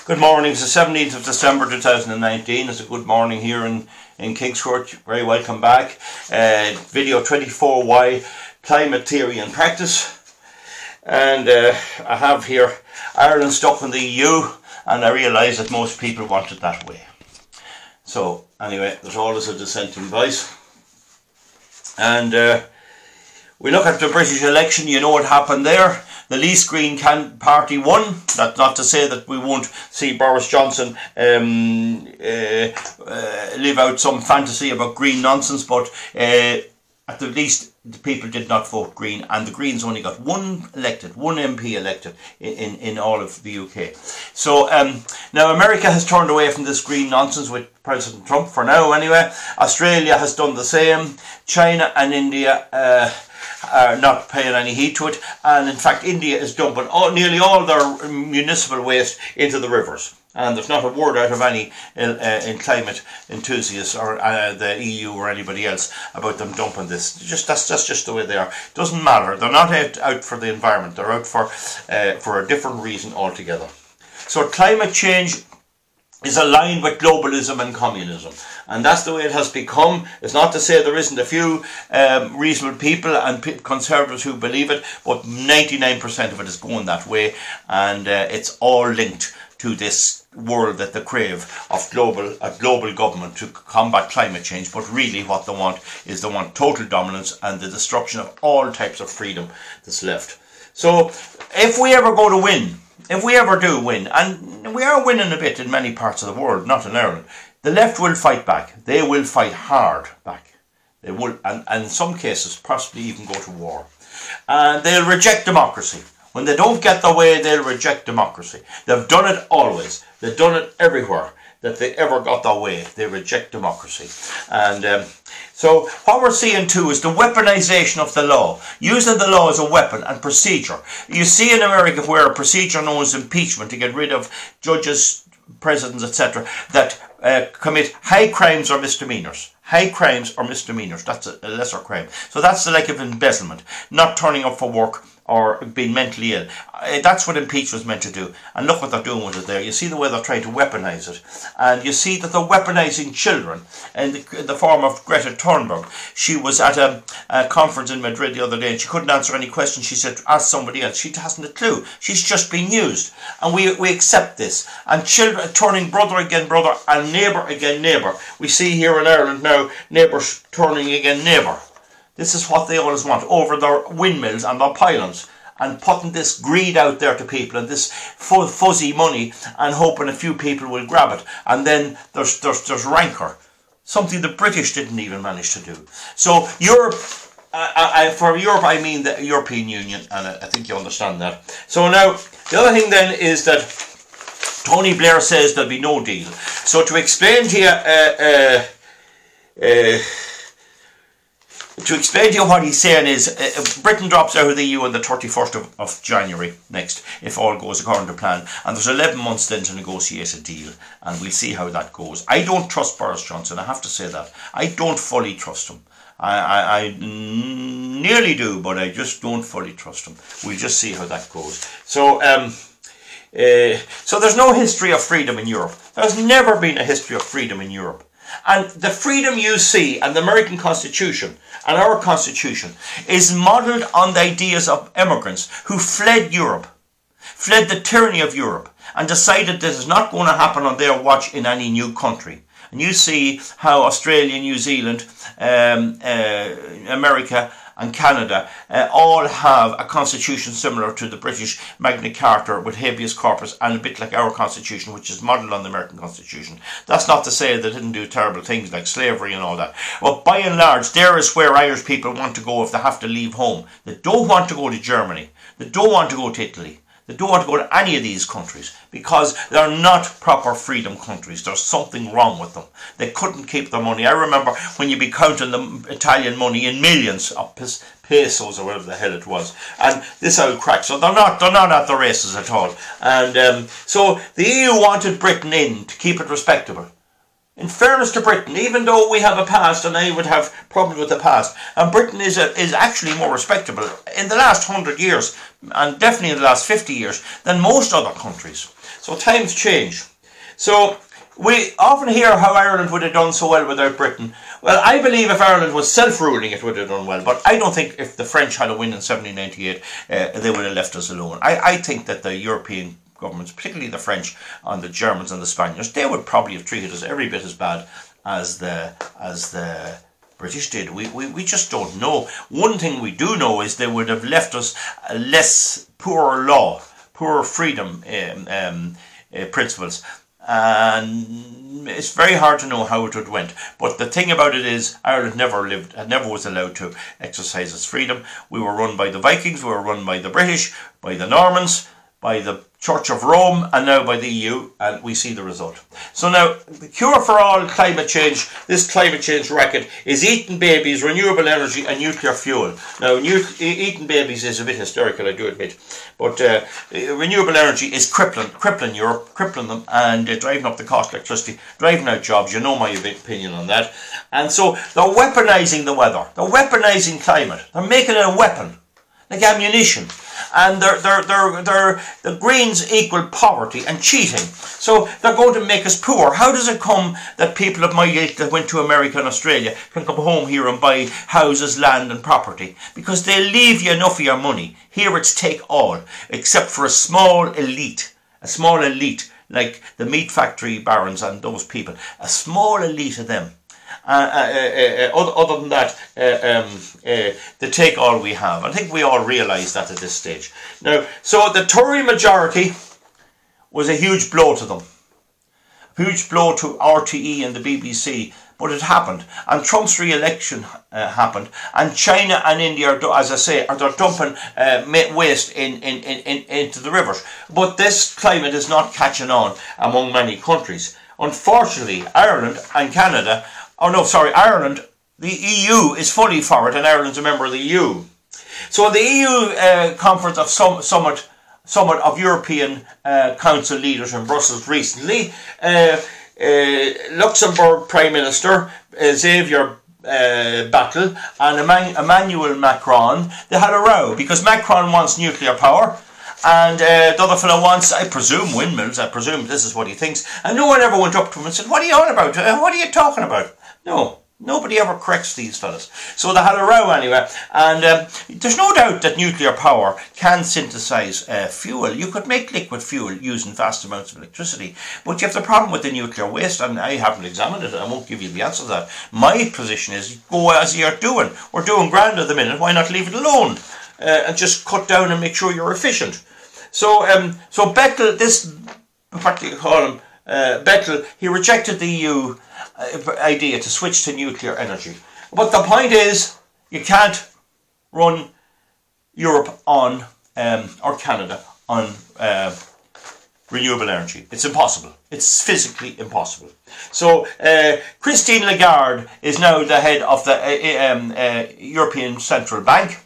Good morning. It's the 17th of December 2019. It's a good morning here in Kingscourt. Very welcome back. Video 24Y, Climate Theory and Practice. And I have here Ireland stuck in the EU, and I realise that most people want it that way. So anyway, there's always a dissenting voice. And we look at the British election. You know what happened there. The least Green party won. That's not to say that we won't see Boris Johnson live out some fantasy about green nonsense, but at the least the people did not vote Green, and the Greens only got one MP elected in all of the UK. So now America has turned away from this green nonsense with President Trump, for now anyway. Australia has done the same. China and India are not paying any heed to it, and in fact India is dumping nearly all their municipal waste into the rivers, and there's not a word out of any in climate enthusiasts or the EU or anybody else about them dumping this. That's just the way they are. It doesn't matter. They're not out for the environment. They're out for a different reason altogether. So climate change is aligned with globalism and communism, and that's the way it has become. It's not to say there isn't a few reasonable people and conservatives who believe it, but 99% of it is going that way, and it's all linked to this world that they crave of a global government to combat climate change. But really what they want is they want total dominance and the destruction of all types of freedom that's left. So if we ever go to win, if we ever do win, and we are winning a bit in many parts of the world, not in Ireland, the left will fight back. They will fight hard back. They will, and in some cases, possibly even go to war. And they'll reject democracy. When they don't get their way, they'll reject democracy. They've done it always. They've done it everywhere that they ever got their way. They reject democracy. And so what we're seeing too is the weaponization of the law, using the law as a weapon and procedure. You see in America where a procedure known as impeachment to get rid of judges, presidents, etc., that commit high crimes or misdemeanors. High crimes or misdemeanors, that's a lesser crime. So that's the like of embezzlement, not turning up for work or being mentally ill. That's what impeachment is meant to do. And look what they're doing with it there. You see the way they're trying to weaponize it. And you see that they're weaponizing children in the form of Greta Thunberg. She was at a conference in Madrid the other day and she couldn't answer any questions. She said, ask somebody else. She hasn't a clue. She's just being used. And we accept this. And children turning brother again brother and neighbour again neighbour. We see here in Ireland now neighbours turning again neighbour. This is what they always want, over their windmills and their pylons, and putting this greed out there to people and this fuzzy money and hoping a few people will grab it. And then there's rancour, something the British didn't even manage to do. So Europe, for Europe I mean the European Union, and I think you understand that. So now, the other thing then is that Tony Blair says there'll be no deal. So to explain to you, what he's saying is Britain drops out of the EU on the 31st of January next, if all goes according to plan. And there's 11 months then to negotiate a deal, and we'll see how that goes. I don't trust Boris Johnson, I have to say that. I don't fully trust him. I nearly do, but I just don't fully trust him. We'll just see how that goes. So, so there's no history of freedom in Europe. There's never been a history of freedom in Europe. And the freedom you see, and the American Constitution and our Constitution, is modelled on the ideas of immigrants who fled Europe, fled the tyranny of Europe, and decided this is not going to happen on their watch in any new country. And you see how Australia, New Zealand, America and Canada all have a constitution similar to the British Magna Carta with habeas corpus, and a bit like our constitution, which is modelled on the American Constitution. That's not to say they didn't do terrible things like slavery and all that. But by and large, there is where Irish people want to go if they have to leave home. They don't want to go to Germany. They don't want to go to Italy. They don't want to go to any of these countries because they're not proper freedom countries. There's something wrong with them. They couldn't keep their money. I remember when you'd be counting the Italian money in millions of pesos or whatever the hell it was. And this old crack. So they're not at the races at all. And so the EU wanted Britain in to keep it respectable. In fairness to Britain, even though we have a past, and I would have problems with the past, and Britain is actually more respectable in the last 100 years, and definitely in the last 50 years, than most other countries. So times change. So we often hear how Ireland would have done so well without Britain. Well, I believe if Ireland was self-ruling, it would have done well. But I don't think if the French had a win in 1798, they would have left us alone. I think that the European governments, particularly the French and the Germans and the Spaniards, they would probably have treated us every bit as bad as the British did. We just don't know. One thing we do know is they would have left us less poor law, poor freedom principles. And it's very hard to know how it would went. But the thing about it is, Ireland never was allowed to exercise its freedom. We were run by the Vikings, we were run by the British, by the Normans, by the Church of Rome, and now by the EU, and we see the result. So now, the cure for all climate change, this climate change racket, is eating babies, renewable energy and nuclear fuel. Now, eating babies is a bit hysterical, I do admit, but renewable energy is crippling Europe, crippling them, and driving up the cost of electricity, driving out jobs. You know my opinion on that. And so, they're weaponising the weather, they're weaponising climate, they're making it a weapon, like ammunition. And the Greens equal poverty and cheating. So they're going to make us poor. How does it come that people of my age that went to America and Australia can come home here and buy houses, land and property? Because they leave you enough of your money. Here it's take all, except for a small elite like the meat factory barons and those people. A small elite of them. Other than that, they take all we have. I think we all realise that at this stage. Now, so the Tory majority was a huge blow to them. A huge blow to RTE and the BBC, but it happened. And Trump's re-election happened. And China and India, as I say, are dumping waste into the rivers. But this climate is not catching on among many countries. Unfortunately, Ireland and Canada, Ireland, the EU is fully for it, and Ireland's a member of the EU. So the EU conference of summit of European Council leaders in Brussels recently, Luxembourg Prime Minister Xavier Bettel and Emmanuel Macron, they had a row because Macron wants nuclear power. And the other fellow wants, I presume, windmills. I presume this is what he thinks. And no one ever went up to him and said, what are you on about? What are you talking about? No, nobody ever corrects these fellas. So they had a row anyway. And there's no doubt that nuclear power can synthesize fuel. You could make liquid fuel using vast amounts of electricity. But you have the problem with the nuclear waste, and I haven't examined it. I won't give you the answer to that. My position is, go as you're doing. We're doing grand at the minute. Why not leave it alone? And just cut down and make sure you're efficient. So Bettel, this, what do you call him, Bettel, he rejected the EU idea to switch to nuclear energy. But the point is, you can't run Europe on, or Canada, on renewable energy. It's impossible. It's physically impossible. So Christine Lagarde is now the head of the European Central Bank.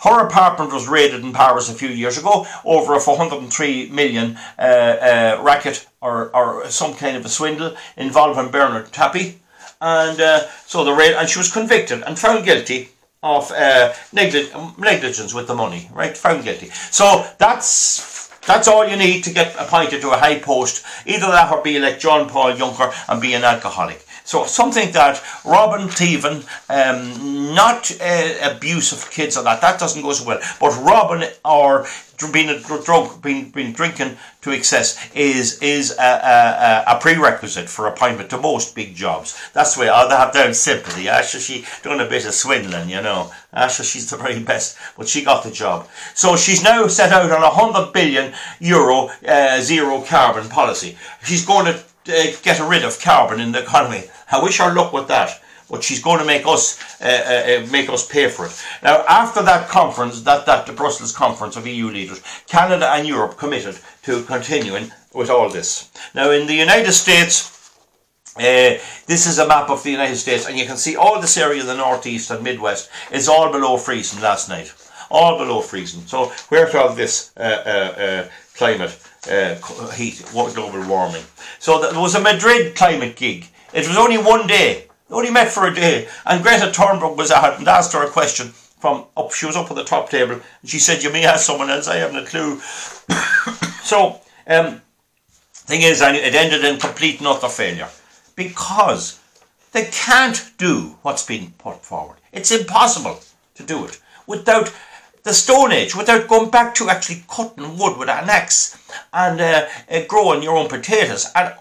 Her apartment was raided in Paris a few years ago over a 403 million racket or some kind of a swindle involving Bernard Tapie. And so the raid, and she was convicted and found guilty of negligence with the money, right? Found guilty. So that's all you need to get appointed to a high post. Either that or be like John Paul Juncker and be an alcoholic. So something that robbing, thieving, not abuse of kids or that doesn't go so well. But robbing or being drunk, being drinking to excess is a prerequisite for appointment to most big jobs. That's the way I'll have down sympathy. Actually, she done a bit of swindling, you know. Actually, she's the very best, but she got the job. So she's now set out on €100 billion zero carbon policy. She's going to get rid of carbon in the economy. I wish her luck with that, but she's going to make us pay for it. Now, after that conference, the Brussels conference of EU leaders, Canada and Europe committed to continuing with all this. Now, in the United States, this is a map of the United States, and you can see all this area, the Northeast and Midwest, is all below freezing last night. All below freezing. So, where's all this climate heat, global warming? So, there was a Madrid climate gig. It was only one day. They only met for a day. And Greta Thunberg was at it and asked her a question from up. She was up at the top table. And she said, you may ask someone else. I haven't a clue. So, Thing is, it ended in complete and utter failure because they can't do what's been put forward. It's impossible to do it without the Stone Age, without going back to actually cutting wood with an axe and growing your own potatoes, and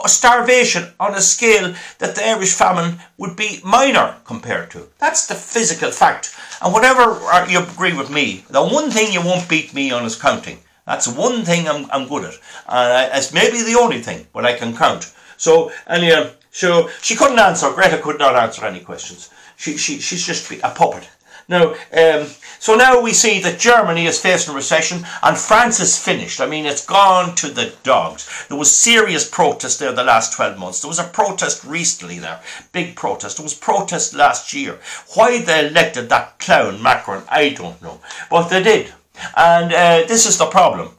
starvation on a scale that the Irish famine would be minor compared to. That's the physical fact. And whatever you agree with me, the one thing you won't beat me on is counting. That's one thing I'm good at. And it's maybe the only thing, but I can count. So, anyhow, so she couldn't answer. Greta could not answer any questions. She's just a puppet. Now, so now we see that Germany is facing a recession and France is finished. I mean, it's gone to the dogs. There was serious protest there the last 12 months. There was a protest recently there, big protest. There was protest last year. Why they elected that clown Macron, I don't know. But they did. And this is the problem.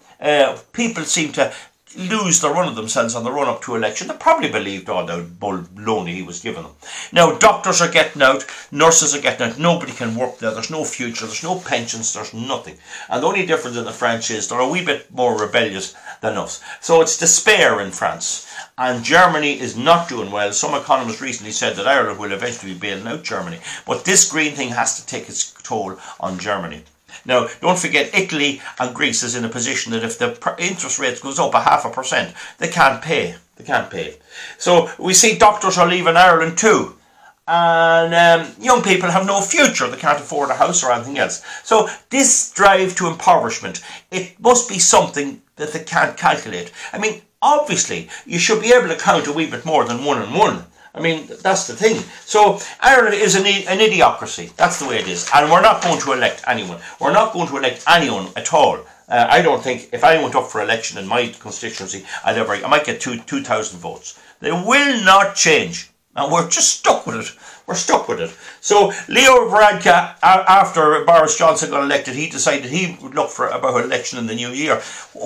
People seem to lose the run of themselves on the run up to election. They probably believed all the baloney he was giving them. Now, doctors are getting out, nurses are getting out, nobody can work there, there's no future, there's no pensions, there's nothing. And the only difference in the French is they're a wee bit more rebellious than us. So it's despair in France. And Germany is not doing well. Some economists recently said that Ireland will eventually be bailing out Germany. But this green thing has to take its toll on Germany. Now, don't forget, Italy and Greece is in a position that if the interest rate goes up 0.5%, they can't pay. They can't pay. So we see doctors are leaving Ireland too. And young people have no future. They can't afford a house or anything else. So this drive to impoverishment, it must be something that they can't calculate. I mean, obviously, you should be able to count a wee bit more than 1 and 1. I mean, that's the thing. So Ireland is an idiocracy. That's the way it is. And we're not going to elect anyone. We're not going to elect anyone at all. I don't think if I went up for election in my constituency, I might get 2,000 votes. They will not change. And we're just stuck with it. We're stuck with it. So Leo Varadkar, after Boris Johnson got elected, he decided he would look for about election in the new year.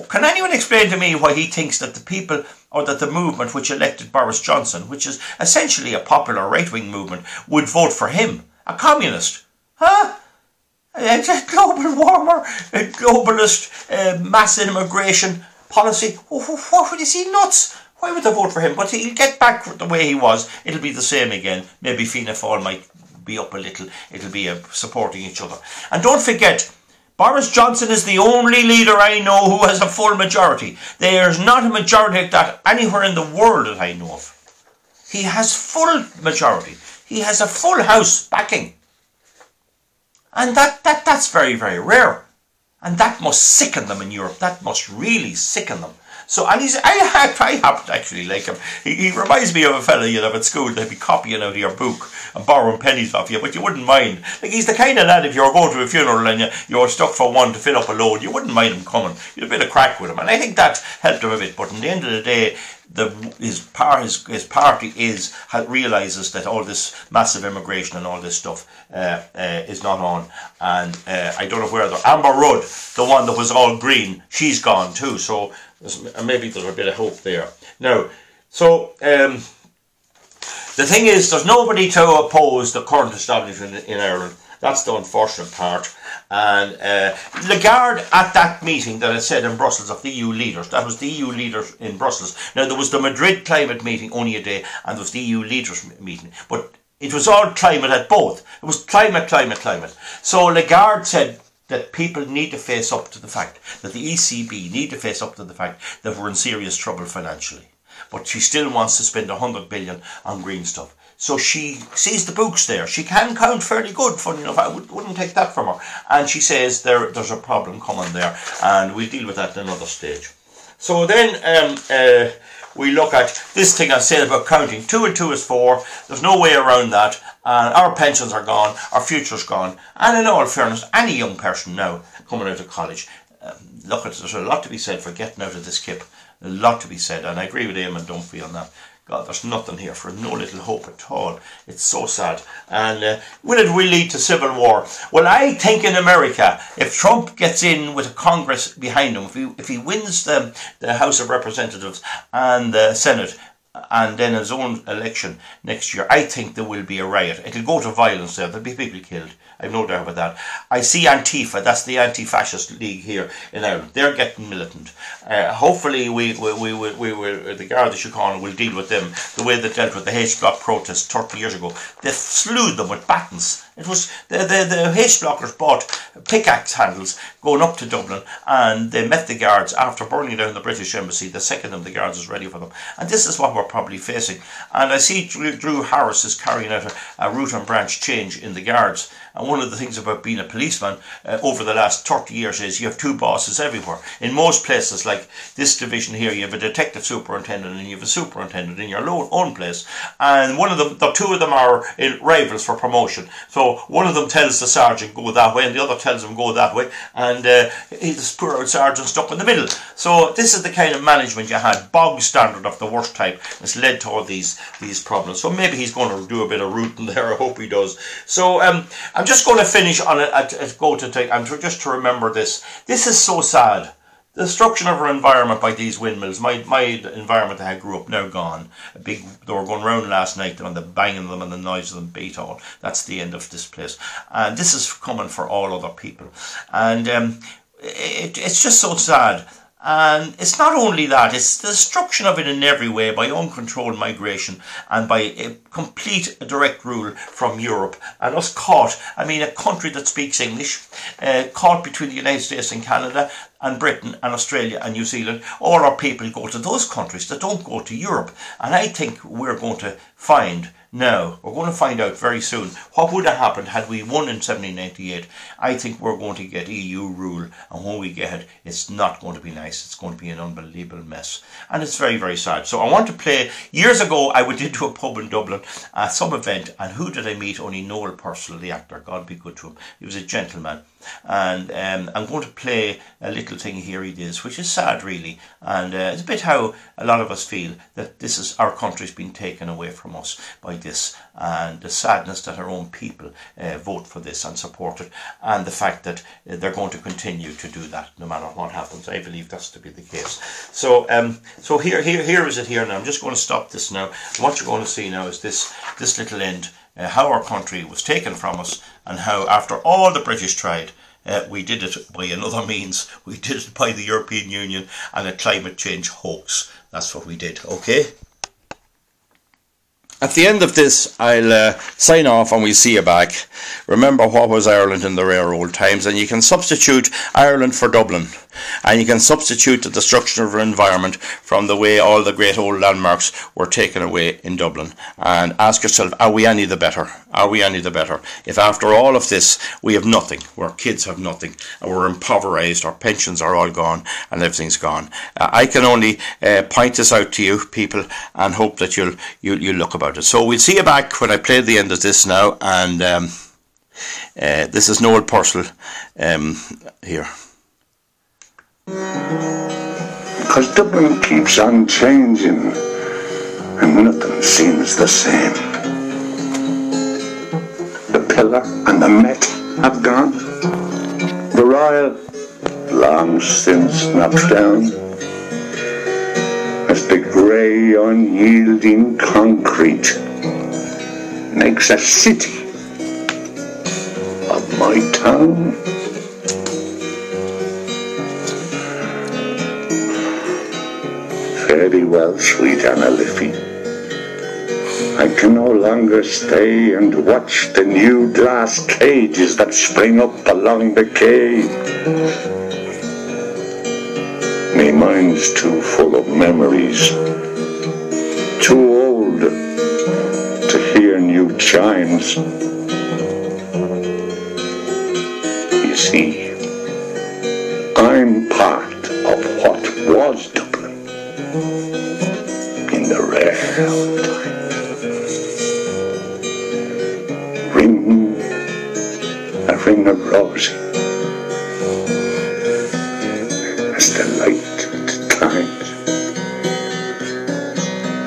Can anyone explain to me why he thinks that the people, or that the movement which elected Boris Johnson, which is essentially a popular right-wing movement, would vote for him? A communist? Huh? A global warmer, a globalist, mass immigration policy? What is he nuts? Why would they vote for him? But he'll get back the way he was. It'll be the same again. Maybe Fianna Fáil might be up a little. It'll be supporting each other. And don't forget, Boris Johnson is the only leader I know who has a full majority. There's not a majority like that anywhere in the world that I know of. He has full majority. He has a full house backing. And that's very, very rare. And that must sicken them in Europe. That must really sicken them. So, and I happen to actually like him. He reminds me of a fella you'd have at school. They'd be copying out of your book and borrowing pennies off you, but you wouldn't mind. Like, he's the kind of lad, if you were going to a funeral and you're stuck for one to fill up a load, you wouldn't mind him coming. You'd have a bit of crack with him. And I think that helped him a bit. But in the end of the day, his party realises that all this massive immigration and all this stuff is not on. And I don't know where Amber Rudd, the one that was all green, she's gone too. So maybe there's a bit of hope there. Now, so the thing is, there's nobody to oppose the current establishment in Ireland. That's the unfortunate part. And Lagarde, at that meeting that I said in Brussels of the EU leaders, that was the EU leaders in Brussels. Now, there was the Madrid climate meeting only a day, and there was the EU leaders meeting. But it was all climate at both. It was climate. So Lagarde said that people need to face up to the fact, that the ECB need to face up to the fact that we're in serious trouble financially. But she still wants to spend 100 billion on green stuff. So she sees the books there. She can count fairly good, funny enough. I wouldn't take that from her. And she says there's a problem coming there, and we'll deal with that at another stage. So then we look at this thing I said about counting. 2 and 2 is 4. There's no way around that. And our pensions are gone. Our future's gone. And in all fairness, any young person now coming out of college, there's a lot to be said for getting out of this kip. A lot to be said. And I agree with Eamon Dunphy on that. God, there's nothing here for no little hope at all. It's so sad. And will it really lead to civil war? Well, I think in America, if Trump gets in with a Congress behind him, if he wins the House of Representatives and the Senate, and then his own election next year, I think there will be a riot. It'll go to violence there. There'll be people killed. I've no doubt about that. I see Antifa, that's the anti-fascist league here in Ireland. They're getting militant. Hopefully we the Garda Síochána will deal with them the way they dealt with the H Block protests 30 years ago. They slew them with batons. It was the H Blockers bought pickaxe handles going up to Dublin, and they met the guards after burning down the British embassy. The second of the guards was ready for them, and this is what we're probably facing. And I see Drew Harris is carrying out a root and branch change in the guards. And one of the things about being a policeman over the last 30 years is you have two bosses everywhere. In most places, like this division here, you have a detective superintendent and you have a superintendent in your own place. And one of them, the two of them are rivals for promotion. So one of them tells the sergeant go that way, and the other tells him go that way. And this poor old sergeant stuck in the middle. So this is the kind of management you had, bog standard of the worst type. It's led to all these problems. So maybe he's going to do a bit of rooting there. I hope he does. So I'm just going to finish on just to remember this. This is so sad. The destruction of our environment by these windmills. My environment that I grew up, now gone. They were going round last night on the banging of them and the noise of them beat all. That's the end of this place. And this is coming for all other people. And it's just so sad. And it's not only that, it's the destruction of it in every way by uncontrolled migration and by a complete direct rule from Europe. And us caught, I mean, a country that speaks English, caught between the United States and Canada and Britain and Australia and New Zealand. All our people go to those countries that don't go to Europe. And I think we're going to find now, we're going to find out very soon what would have happened had we won in 1798. I think we're going to get EU rule, and when we get it, it's not going to be nice. It's going to be an unbelievable mess, and it's very, very sad. So I want to play. Years ago, I went into a pub in Dublin at some event, and who did I meet? Only Noel Purcell, the actor. God be good to him. He was a gentleman. And I'm going to play a little thing here he did, which is sad really, and it's a bit how a lot of us feel that this is our country's been taken away from us by this, and the sadness that our own people vote for this and support it, and the fact that they're going to continue to do that no matter what happens. I believe that's to be the case. So so here is it here now. I'm just going to stop this now. What you're going to see now is this little end. How our country was taken from us, and how after all the British tried, we did it by another means. We did it by the European Union and a climate change hoax. That's what we did, okay? At the end of this, I'll sign off and we'll see you back. Remember what was Ireland in the rare old times, and you can substitute Ireland for Dublin. And you can substitute the destruction of our environment from the way all the great old landmarks were taken away in Dublin. And ask yourself, are we any the better? Are we any the better? If after all of this, we have nothing, our kids have nothing, and we're impoverished, our pensions are all gone, and everything's gone. I can only point this out to you, people, and hope that you'll look about it. So we'll see you back when I play the end of this now, and this is Noel Purcell here. Because Dublin keeps on changing and nothing seems the same. The pillar and the Met have gone. The Royal, long since knocked down. As the grey unyielding concrete makes a city of my town. Very well, sweet Anna Liffey. I can no longer stay and watch the new glass cages that spring up along the quay. Me mind's too full of memories, too old to hear new chimes. You see, I'm part of what was Dublin in the rare old time. Ring of rosy as the light of the times.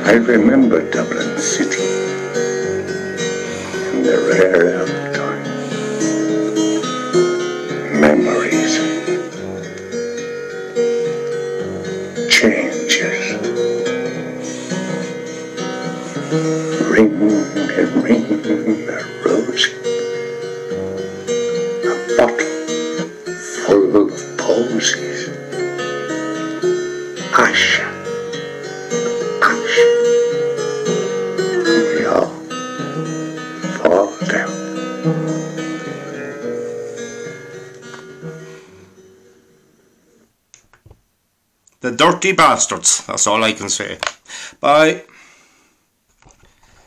I remember Dublin city in the rare old time. Memories, changes, and ring a rosy, a bottle full of posies. Ash, ash, we all fall down. The dirty bastards, that's all I can say. Bye.